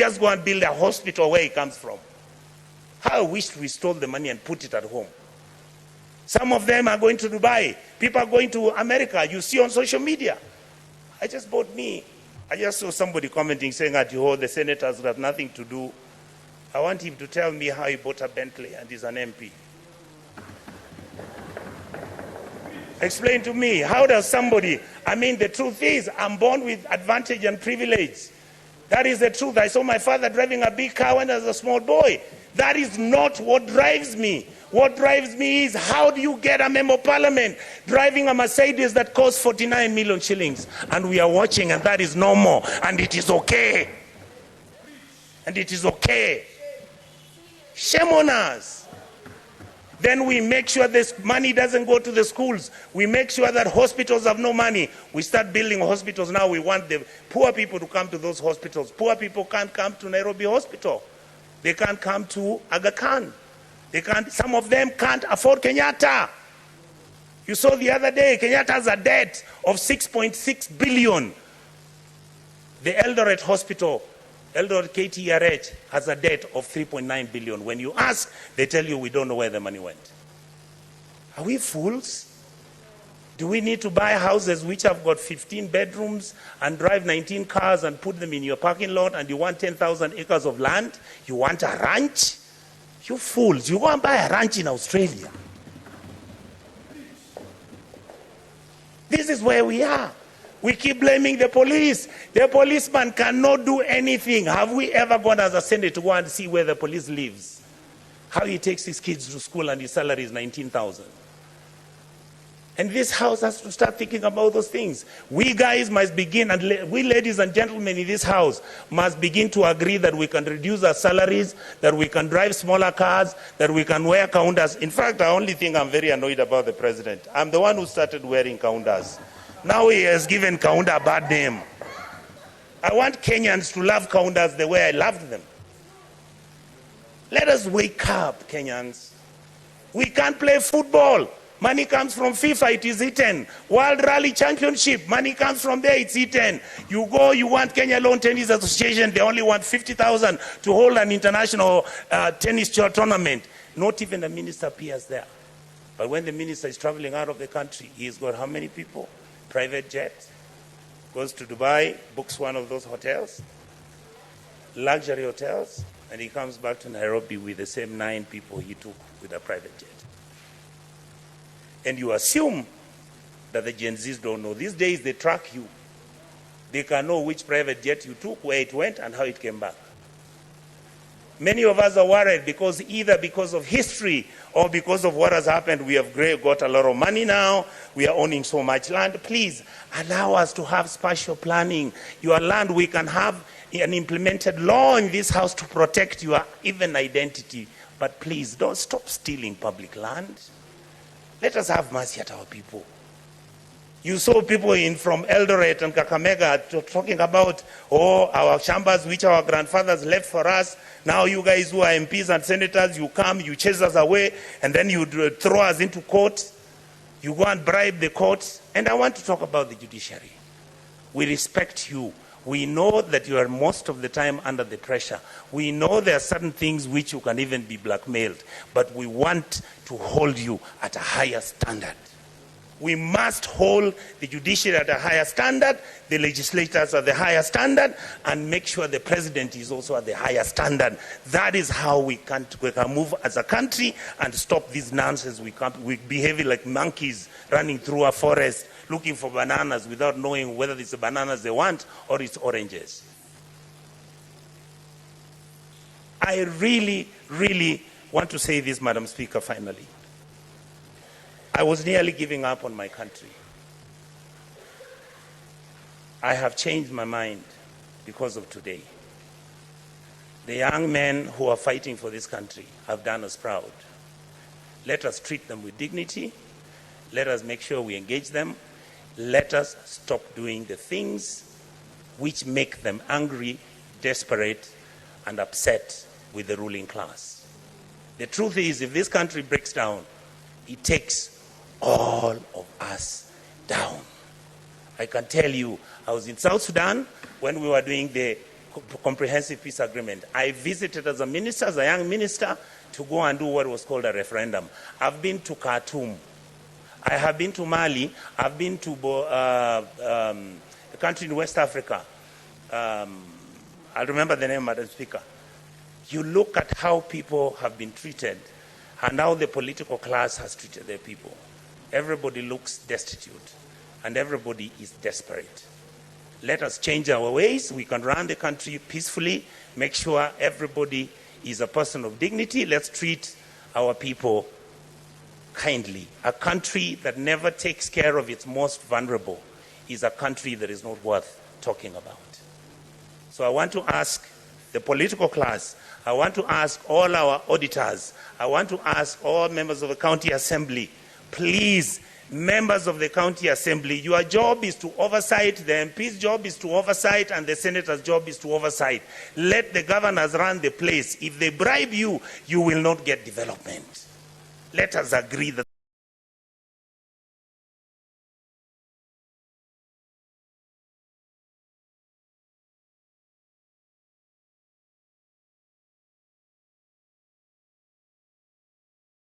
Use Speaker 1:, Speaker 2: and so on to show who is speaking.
Speaker 1: just go and build a hospital where he comes from. How I wish we stole the money and put it at home. Some of them are going to Dubai. People are going to America. You see on social media. I just saw somebody commenting saying that the senators have nothing to do. I want him to tell me how he bought a Bentley and is an MP. Explain to me, how does somebody, the truth is, I'm born with advantage and privilege. That is the truth. I saw my father driving a big car when I was a small boy. That is not what drives me. What drives me is, how do you get a member of parliament driving a Mercedes that costs 49 million shillings? And we are watching, and that is normal, and it is okay. And it is okay. Shame on us. Then we make sure this money doesn't go to the schools. We make sure that hospitals have no money. We start building hospitals now. We want the poor people to come to those hospitals. Poor people can't come to Nairobi Hospital. They can't come to Aga Khan. Some of them can't afford Kenyatta. You saw the other day, Kenyatta has a debt of 6.6 billion. The Eldoret Hospital, Eldoret KTRH, has a debt of 3.9 billion. When you ask, they tell you we don't know where the money went. Are we fools? Do we need to buy houses which have got 15 bedrooms and drive 19 cars and put them in your parking lot, and you want 10,000 acres of land? You want a ranch? You fools. You go and buy a ranch in Australia. This is where we are. We keep blaming the police. The policeman cannot do anything. Have we ever gone as a Senate to go and see where the police lives? How he takes his kids to school and his salary is 19,000. And this house has to start thinking about those things. We guys must begin, and we ladies and gentlemen in this house must begin to agree that we can reduce our salaries, that we can drive smaller cars, that we can wear counters. In fact, the only thing I'm very annoyed about the president, I'm the one who started wearing counters. Now he has given Kaunda a bad name. I want Kenyans to love Kaundas the way I loved them. Let us wake up, Kenyans. We can't play football. Money comes from FIFA, it is eaten. World Rally Championship, money comes from there, it's eaten. You go, you want Kenya Lawn Tennis Association, they only want 50,000 to hold an international tennis tournament. Not even the minister appears there. But when the minister is traveling out of the country, he's got how many people? Private jet, goes to Dubai, books one of those hotels, luxury hotels, and he comes back to Nairobi with the same 9 people he took with a private jet. And you assume that the Gen Zs don't know. These days they track you. They can know which private jet you took, where it went, and how it came back. Many of us are worried because either because of history or because of what has happened, we have got a lot of money now, we are owning so much land. Please allow us to have spatial planning. Your land, we can have an implemented law in this house to protect your even identity. But please don't stop stealing public land. Let us have mercy at our people. You saw people from Eldoret and Kakamega talking about, our chambers which our grandfathers left for us. Now you guys who are MPs and senators, you come, you chase us away, and then you throw us into court. You go and bribe the courts. And I want to talk about the judiciary. We respect you. We know that you are most of the time under the pressure. We know there are certain things which you can even be blackmailed. But we want to hold you at a higher standard. We must hold the judiciary at a higher standard, the legislators at the higher standard, and make sure the president is also at the higher standard. That is how we can move as a country and stop this nonsense. We behave like monkeys running through a forest looking for bananas without knowing whether it's the bananas they want or it's oranges. I really, really want to say this, Madam Speaker, finally. I was nearly giving up on my country. I have changed my mind because of today. The young men who are fighting for this country have done us proud. Let us treat them with dignity. Let us make sure we engage them. Let us stop doing the things which make them angry, desperate, and upset with the ruling class. The truth is, if this country breaks down, it takes all of us down. I can tell you, I was in South Sudan when we were doing the comprehensive peace agreement. I visited as a minister, as a young minister, to go and do what was called a referendum. I've been to Khartoum. I have been to Mali. I've been to a country in West Africa. I'll remember the name, Madam Speaker. You look at how people have been treated and how the political class has treated their people. Everybody looks destitute and everybody is desperate. Let us change our ways. We can run the country peacefully, make sure everybody is a person of dignity. Let's treat our people kindly. A country that never takes care of its most vulnerable is a country that is not worth talking about. So I want to ask the political class, I want to ask all our auditors, I want to ask all members of the county assembly, please, members of the county assembly, your job is to oversight, the MP's job is to oversight, and the senator's job is to oversight. Let the governors run the place. If they bribe you, you will not get development. Let us agree that